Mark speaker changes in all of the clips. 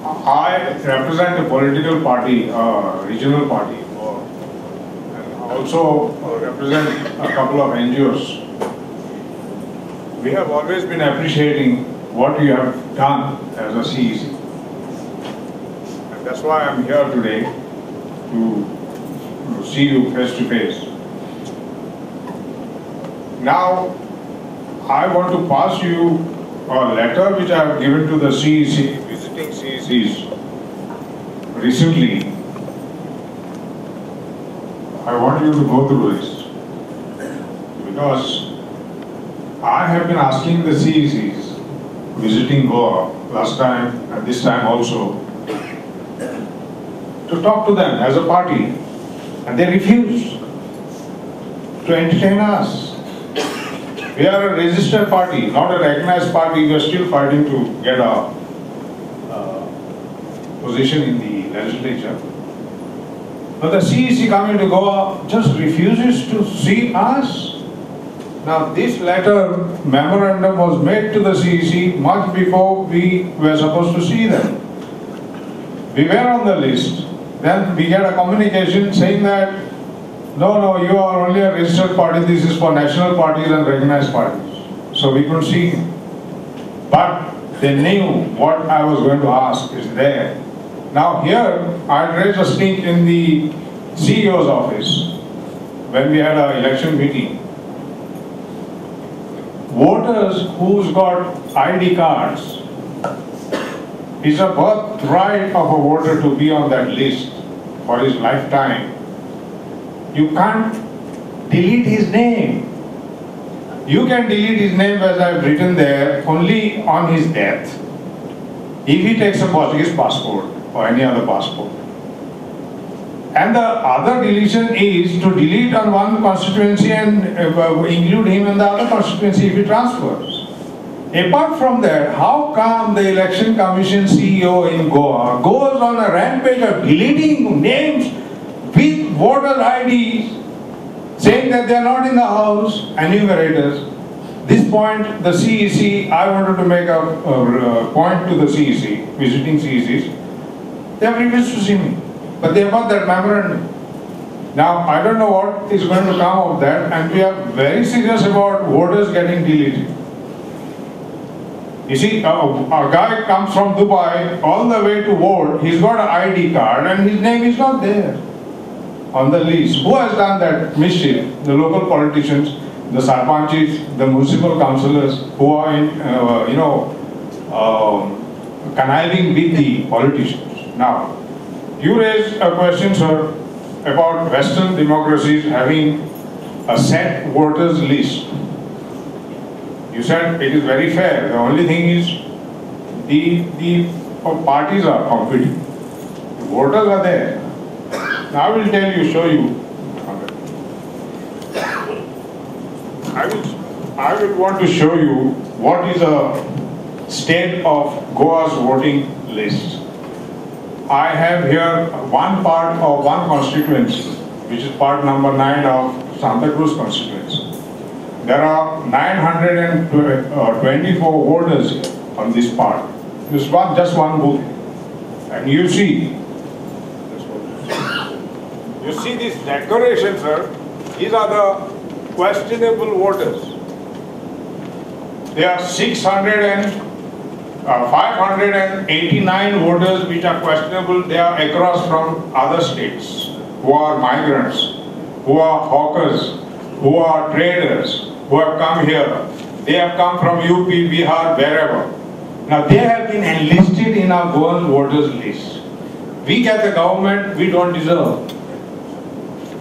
Speaker 1: I represent a political party, regional party, and also represent a couple of NGOs. We have always been appreciating what you have done as a CEC. And that's why I'm here today to see you face to face. Now, I want to pass you a letter which I have given to the CEC, visiting CECs recently. I want you to go through this because I have been asking the CECs visiting Goa last time and this time also to talk to them as a party, and they refuse to entertain us. We are a registered party, not a recognized party. We are still fighting to get a position in the legislature. But the CEC coming to Goa just refuses to see us. Now this letter, memorandum was made to the CEC much before we were supposed to see them. We were on the list. Then we get a communication saying that no, you are only a registered party, this is for national parties and recognized parties. So we couldn't see him. But they knew what I was going to ask is there. Now here, I raised a stink in the CEO's office when we had our election meeting. Voters who's got ID cards, it's a birthright of a voter to be on that list for his lifetime. You can't delete his name. You can delete his name as I've written there only on his death. If he takes a Portuguese passport or any other passport. And the other deletion is to delete on one constituency and include him in the other constituency if he transfers. Apart from that, how come the Election Commission CEO in Goa goes on a rampage of deleting names with voter IDs, saying that they are not in the house, enumerators? This point, the CEC, I wanted to make a point to the CEC, visiting CECs. They have refused to see me, but they have got that memorandum. Now, I don't know what is going to come of that, and we are very serious about voters getting deleted. You see, a guy comes from Dubai all the way to vote, he's got an ID card and his name is not there on the list. Who has done that mischief? The local politicians, the sarpanchis, the municipal councillors who are conniving with the politicians. Now, you raised a question, sir, about Western democracies having a set voters list. You said it is very fair. The only thing is the parties are competing. The voters are there. Now I will tell you, show you. I will want to show you what is a state of Goa's voting list. I have here one part of one constituency, which is part number 9 of Santa Cruz constituency. There are 924 voters here on this part. This one, just one booth. And you see these decorations, sir. These are the questionable voters. There are 589 voters which are questionable. They are across from other states, who are migrants, who are hawkers, who are traders, who have come here. They have come from UP, Bihar, wherever. Now they have been enlisted in our Goan voters list. We get the government we don't deserve.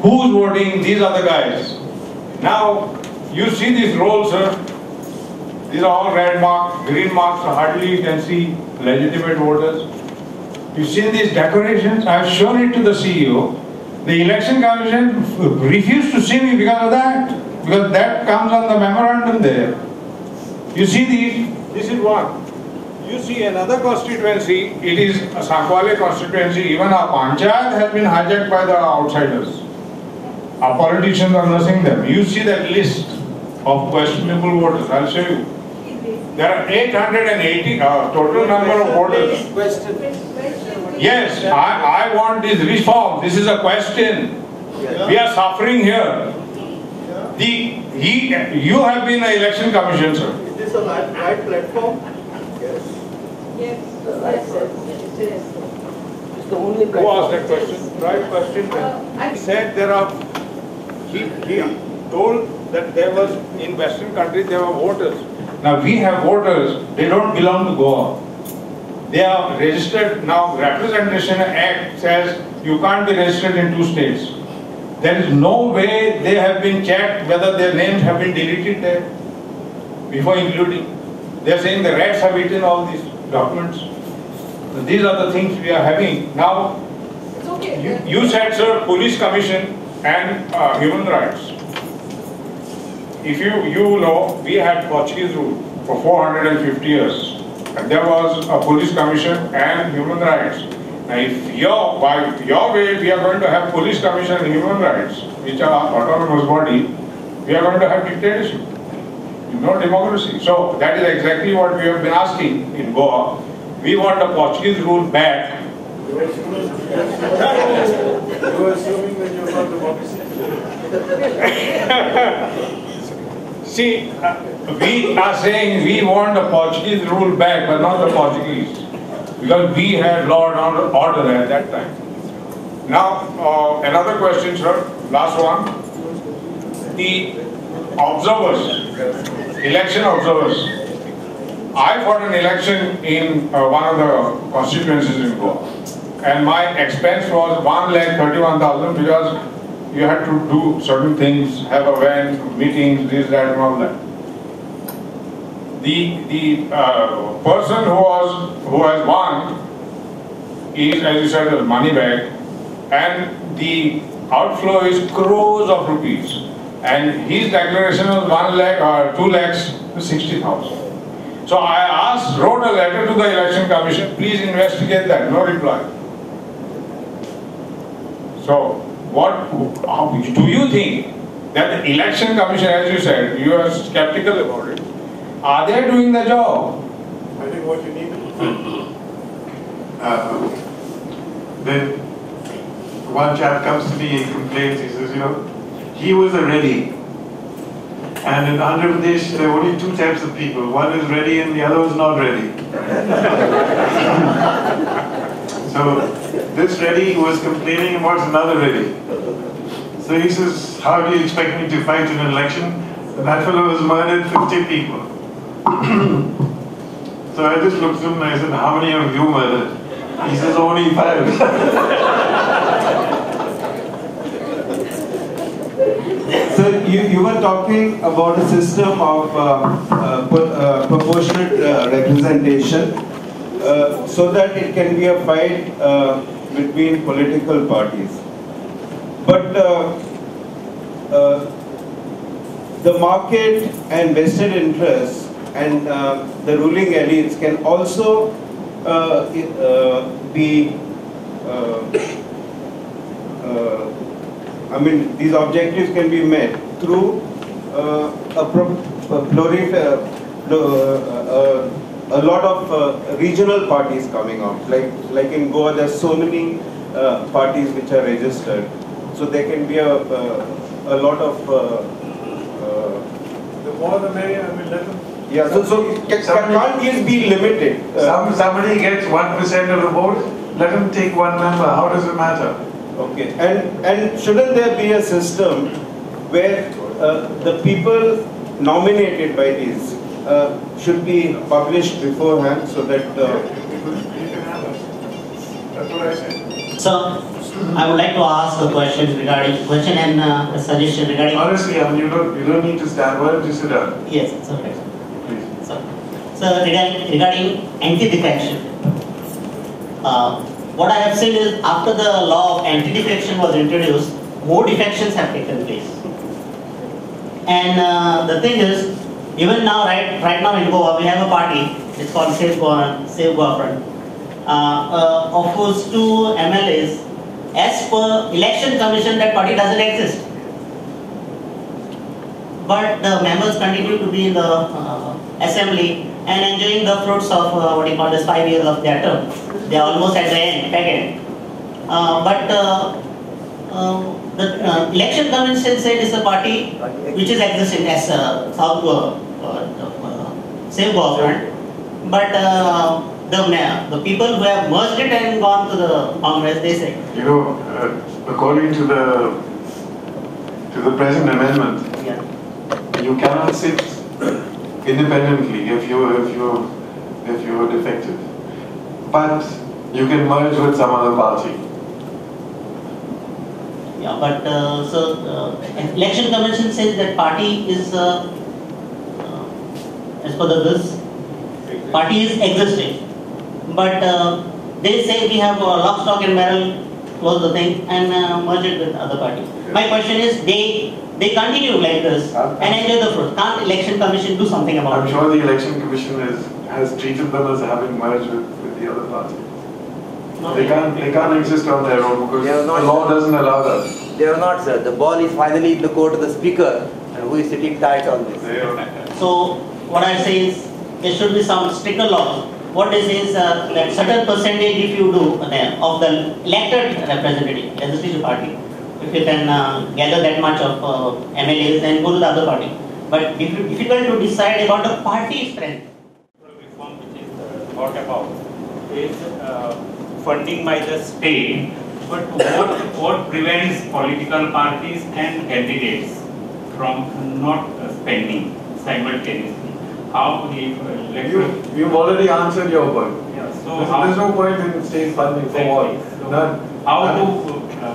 Speaker 1: Who's voting? These are the guys. Now, you see these rolls, sir. These are all red marks, green marks, so hardly you can see legitimate voters. You see these decorations? I have shown it to the CEO. The Election Commission refused to see me because of that. Because that comes on the memorandum there. You see these? This is one. You see another constituency, it is a Sakwale constituency. Even our panchayat has been hijacked by the outsiders. Our politicians are nursing them. You see that list of questionable voters. I'll show you. There are 880 total number of voters. Yes, I want this reform. This is a question. We are suffering here. You have been an election commission, sir.
Speaker 2: Is this a right platform? Yes.
Speaker 3: Yes.
Speaker 2: It's the only platform.
Speaker 1: Who asked that question? Right question. He said there are. He told that there was in Western countries there were voters. Now we have voters. They don't belong to Goa. They are registered now. Representation Act says you can't be registered in 2 states. There is no way they have been checked whether their names have been deleted there before including. They are saying the rats have eaten all these documents. So these are the things we are having. Now,
Speaker 3: It's okay.
Speaker 1: you said, sir, police commission and human rights. If you know, we had Portuguese rule for 450 years. And there was a police commission and human rights. Now, if by your way we are going to have police commission and human rights, which are autonomous body, we are going to have dictatorship, no democracy. So that is exactly what we have been asking in Goa. We want the Portuguese rule back.
Speaker 2: You are assuming that you are not democracy.
Speaker 1: See, we are saying we want the Portuguese rule back, but not the Portuguese. Because we had law and order at that time. Now, another question, sir, last one. The observers, election observers. I fought an election in one of the constituencies in Goa. And my expense was 1,31,000 because you had to do certain things, have a van, meetings, this, that, and all that. The person who has won is, as you said, a money bag, and the outflow is crores of rupees. And his declaration was 1 lakh or 2 lakhs to 60,000. So I wrote a letter to the election commission, please investigate that. No reply. So how do you think that the election commission, as you said, you are skeptical about it? Are they doing the job?
Speaker 2: I think what you need to
Speaker 4: then one chap comes to me and complains, he says, he was a ready. And in Andhra Pradesh, there are only 2 types of people. One is ready and the other is not ready. So this ready was complaining about another ready. So he says, how do you expect me to fight in an election? And that fellow has murdered 50 people. So I just looked at him and I said, how many have you murdered? He says, only 5.
Speaker 5: So you were talking about a system of proportionate representation so that it can be a fight between political parties. But the market and vested interests and the ruling elites can also be these objectives can be met through a lot of regional parties coming out. Like in Goa, there's so many parties which are registered. So there can be a lot of...
Speaker 2: the more the merrier, let them...
Speaker 5: Yeah, so can't these be limited?
Speaker 4: Somebody gets 1% of the vote, let them take 1 member. How does it matter?
Speaker 5: Okay, and shouldn't there be a system where the people nominated by these should be published beforehand so that...
Speaker 4: That's what I said.
Speaker 6: So, I would like to ask a question and a suggestion regarding...
Speaker 4: Honestly, you don't need to stand. Why don't you sit down?
Speaker 6: Yes, it's okay.
Speaker 4: Please.
Speaker 6: So regarding anti-defection, what I have seen is after the law of anti-defection was introduced, more defections have taken place. And the thing is, even now, right now in Goa, we have a party, it's called Save Goa Front, of whose 2 MLAs, as per election commission, that party doesn't exist. But the members continue to be in the assembly and enjoying the fruits of what you call as 5 years of their term. They are almost at the end. The election commission said it's a party which is existing as South same government, but the people who have merged it and gone to the Congress, they say.
Speaker 4: You know, according to the present amendment,
Speaker 6: Yeah.
Speaker 4: you cannot sit independently if you're defective, but you can merge with some other party.
Speaker 6: Yeah, but election commission says that party is as per the bills, party is existing, but they say we have lock, stock and barrel, close the thing and merge it with other party. My question is, they continue like this and enjoy the fruit. Can't election commission do something about
Speaker 4: I'm
Speaker 6: it?
Speaker 4: sure the election commission has treated them as having merged with the other party.
Speaker 6: No,
Speaker 4: They can't exist on their own because
Speaker 7: They are
Speaker 4: the
Speaker 7: not,
Speaker 4: law doesn't allow that.
Speaker 7: They are not, sir. The ball is finally in the court of the speaker, who is sitting tight on this.
Speaker 6: So what I say is there should be some stricter laws. What they say is that certain percentage if you do of the elected representative, legislative party, if you can gather that much of MLAs, then go to the other party. But difficult to decide about the party strength.
Speaker 8: Reform which is thought about is funding by the state, but what prevents political parties and candidates from not spending simultaneously? How the electoral...
Speaker 4: You've already answered your point.
Speaker 8: Yeah, so
Speaker 4: There's no point in state funding for what?
Speaker 8: So
Speaker 4: None.
Speaker 8: how to...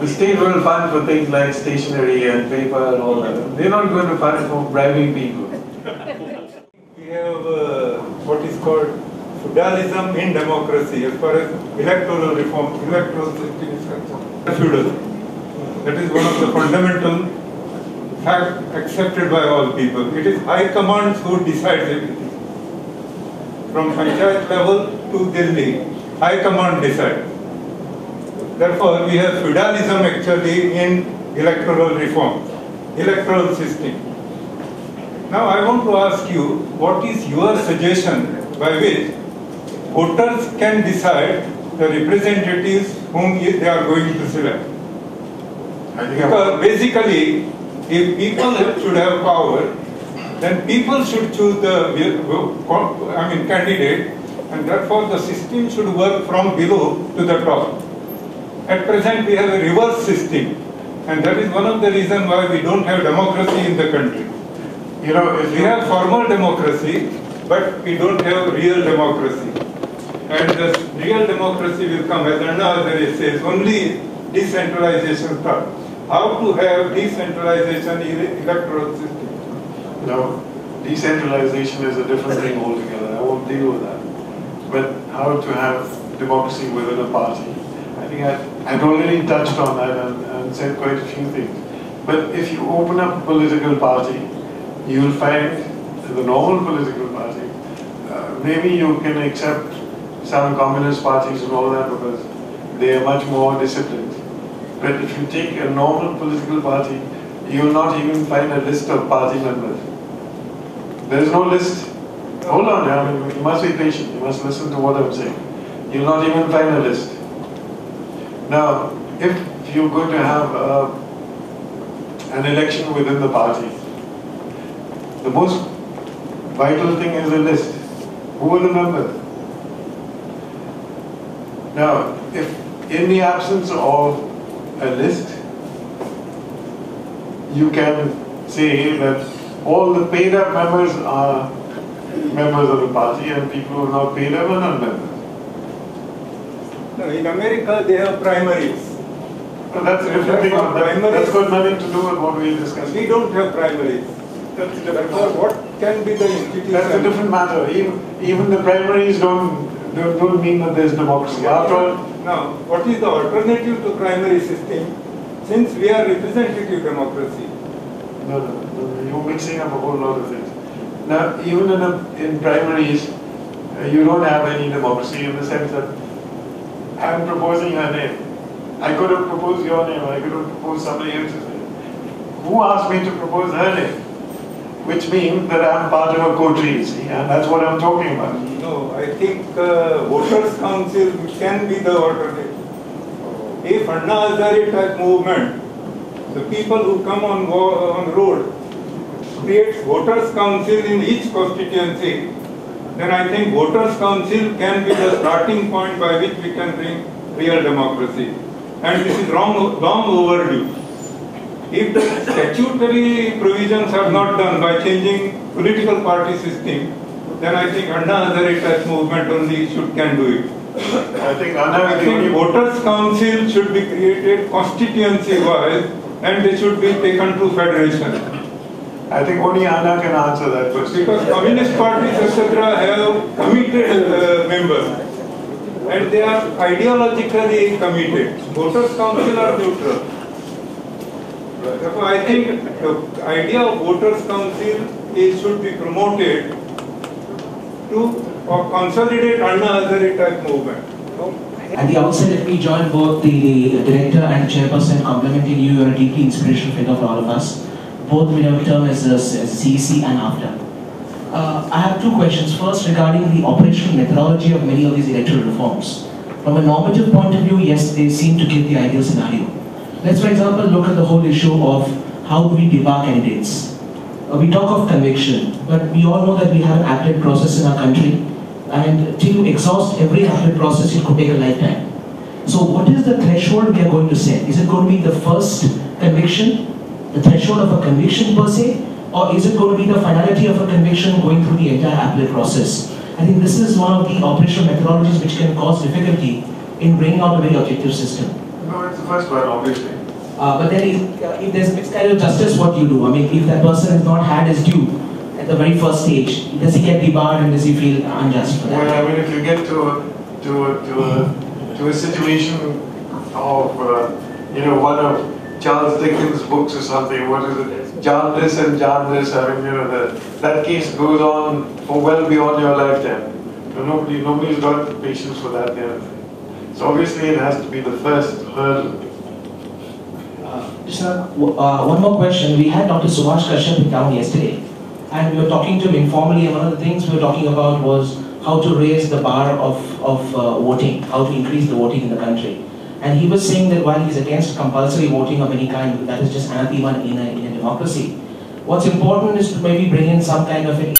Speaker 4: The state will fund for things like stationery and paper and all that. They're not going to fund for bribing people.
Speaker 9: We have what is called feudalism in democracy as far as electoral reform, electoral system is concerned. Feudalism. That is one of the fundamental facts accepted by all people. It is high commands who decides everything. From panchayat level to Delhi, high command decides. Therefore, we have feudalism actually in electoral reform, electoral system. Now, I want to ask you, what is your suggestion by which voters can decide the representatives whom they are going to select? Because basically, if people should have power, then people should choose the candidate, and therefore the system should work from below to the top. At present, we have a reverse system, and that is one of the reasons why we don't have democracy in the country.
Speaker 4: You know, if
Speaker 9: We have formal democracy, but we don't have real democracy. And the real democracy will come, as Anna says, only decentralization starts. How to have decentralization in electoral system?
Speaker 4: No, decentralization is a different thing altogether. I won't deal with that. But how to have democracy within a party? I think I'd already touched on that and said quite a few things. But if you open up a political party, you'll find the normal political party, maybe you can accept some communist parties and all that because they are much more disciplined. But if you take a normal political party, you will not even find a list of party members. There is no list. Hold on, you must be patient. You must listen to what I'm saying. You will not even find a list. Now, if you're going to have an election within the party, the most vital thing is a list. Who are the members? Now, if in the absence of a list, you can say that all the paid up members are members of the party and people who are not paid up are not members.
Speaker 9: No, in America, they have primaries.
Speaker 4: Well, that's a different thing. That's got nothing to do with what we discussed.
Speaker 9: We don't have primaries. Therefore, what can be the institution?
Speaker 4: That's a different matter. Even the primaries don't mean that there's democracy. After all,
Speaker 9: now, what is the alternative to primary system? Since we are representative democracy.
Speaker 4: no, you're mixing up a whole lot of things. Now, even in primaries, you don't have any democracy in the sense that I'm proposing her name. I could have proposed your name, I could have proposed somebody else's name. Who asked me to propose her name? which means that I'm part of a coterie, you see, and that's what I'm talking about.
Speaker 9: No, I think voters' council can be the alternative. If Anna Hazare type movement, the people who come on road creates voters' council in each constituency, then I think voters' council can be the starting point by which we can bring real democracy. And this is long overdue. If the statutory provisions are not done by changing political party system, then I think Anna Hazare type movement only can do it.
Speaker 4: I think
Speaker 9: voters' council should be created constituency-wise, and they should be taken to federation.
Speaker 4: I think only Anna can answer that question.
Speaker 9: Because communist parties, etc., have committed members, and they are ideologically committed. Voters' council are neutral. Therefore, I think the idea of voters' council should be promoted to consolidate Anna Hazare type movement.
Speaker 10: At the outset, let me join both the director and chairperson complimenting you. You are a deeply inspirational figure for all of us, both midterm as CEC and after. I have two questions. First, regarding the operational methodology of many of these electoral reforms. From a normative point of view, yes, they seem to give the ideal scenario. Let's, for example, look at the whole issue of how do we debar candidates. We talk of conviction, but we all know that we have an appellate process in our country, and till you exhaust every appellate process, it could take a lifetime. So what is the threshold we are going to set? Is it going to be the first conviction, the threshold of a conviction per se, or is it going to be the finality of a conviction going through the entire appellate process? I think this is one of the operational methodologies which can cause difficulty in bringing out a very objective system.
Speaker 4: No, it's the first one, obviously.
Speaker 10: But then if there's miscarriage of justice, what do you do? I mean, if that person has not had his due at the very first stage, does he get debarred and does he feel unjust for that?
Speaker 4: Well, I mean, if you get to a situation of, one of Charles Dickens' books or something, what is it? Jaundice and Jaundice, I mean, that case goes on for well beyond your lifetime. Nobody's got the patience for that kind of thing. So obviously it has to be the first hurdle.
Speaker 10: One more question. We had Dr. Subhash Kashyap in town yesterday, and we were talking to him informally, and one of the things we were talking about was how to raise the bar of voting, how to increase the voting in the country. And he was saying that while he's against compulsory voting of any kind, that is just anathema in a democracy, what's important is to maybe bring in some kind of an